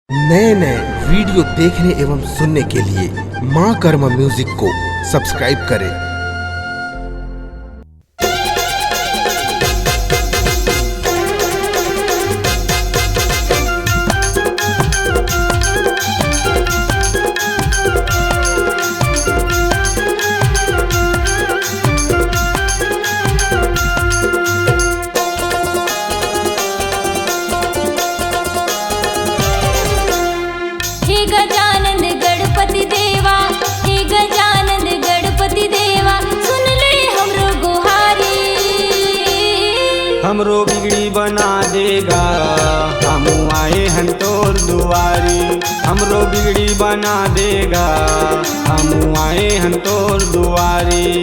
नए नए वीडियो देखने एवं सुनने के लिए माँ कर्मा म्यूजिक को सब्सक्राइब करें। हे गजानन गणपति देवा, हे गजानन गणपति देवा, सुन ले हमरो गुहारी। हमरो बिगड़ी बना देगा, हम आए हैं तोर दुआरी। हमरो बिगड़ी बना देगा, हम आए हैं तोर दुआरी।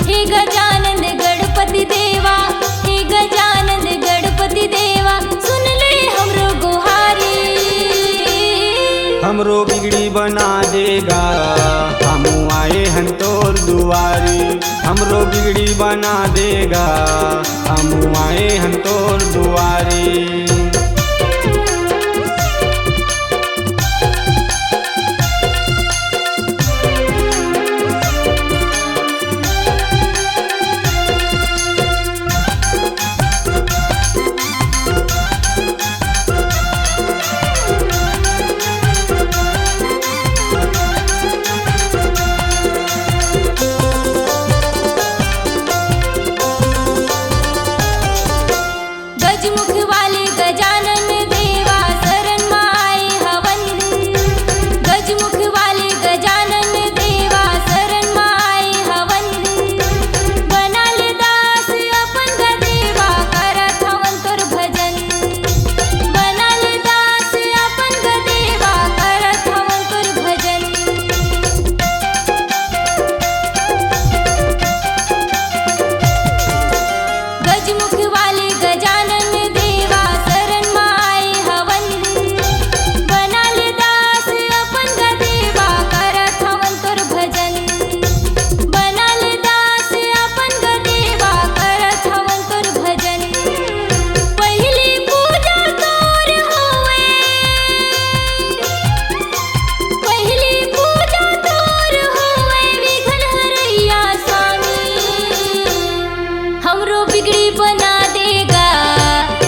हे गजानन गणपति देवा, हे गजानन गणपति देवा, सुन ले हमरो गुहारी। हमरो बिगड़ी बना देगा, हम आए हैं तोर दुआरी। हमरो बिगड़ी बना देगा, हम आए हैं तोर दुआरी। गजमुख वाले गजानन देवा, शरण में आए हवन। गजमुख वाले गजानन देवा, शरण में आए हवन। बना ले दास अपन गदेवा, करत हवन तोर भजन। बना ले दास अपन गदेवा, करत हवन तोर भजन। गजमुख वाले गजानन देवा, शरण में आए हवन। बना ले दास अपन गदेवा, करत हवन तोर भजन। बना ले दास अपन गदेवा, करत हवन तोर भजन। पहली पूजा तोर होवे, पहली पूजा तोर होवे, विघ्न हरैया स्वामी। हमरो बिगड़ी बना देगा,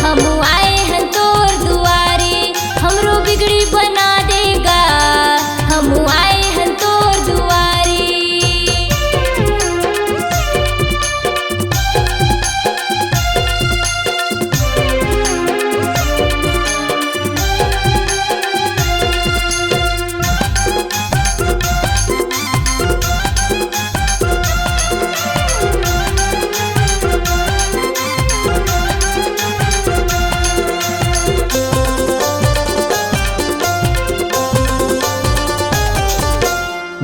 हम आए हैं तोर दुआरे। हमरो बिगड़ी बना देगा, हम आए हैं तोर दुआरे।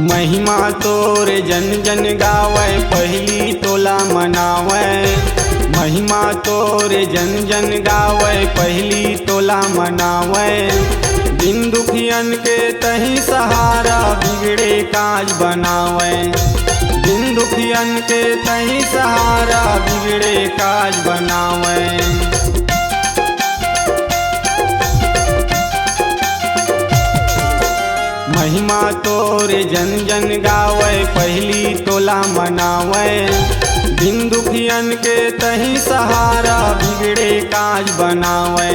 महिमा तोरे जन जन गावे, पहली तोला मनावे। महिमा तोरे जन जन गावे, पहली तोला मनावे। दिन दुखियन के तही सहारा, बिगड़े काज बनावे। दिन दुखियन के तही सहारा, बिगड़े काज बनावे। महिमा तोरे जन जन गावे, पहली तोला मनावे। दिन दुखियन के तही सहारा, बिगड़े काज बनावे।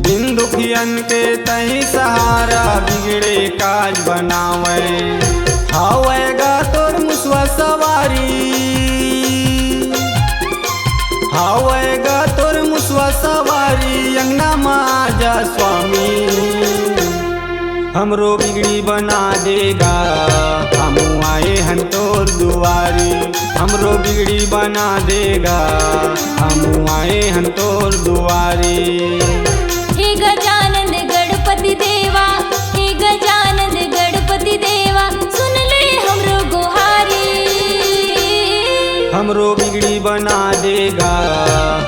दिन दुखियन के तही सहारा, बिगड़े काज बनावे। हावेगा तोर मुसवा सवारी, हावेगा तोर मुसवा सवारी, अंगना में आजा स्वामी। हमरो बिगड़ी बना देगा, हम आए हैं तोर दुआरी। हमरो बिगड़ी बना देगा, हम आए हैं तोर दुआरी। हे गजानन गणपति देवा, हे गजानन गणपति देवा, सुन ले हमरो गुहारी। हमरो बिगड़ी बना देगा,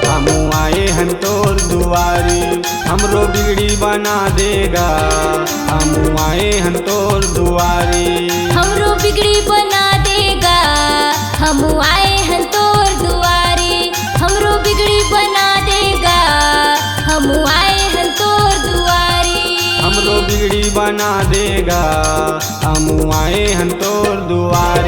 हम आए हैं तोर दुआरी। हमरो बिगड़ी बना देगा, हम आए हैं तोर दुआरी। हमरो बिगड़ी बना देगा, हम आए हैं तोर दुआरे। हमरो बिगड़ी बना देगा, हम आए हैं तोर दुआरे। बिगड़ी बना देगा हम आए हैं तोर दुआरी।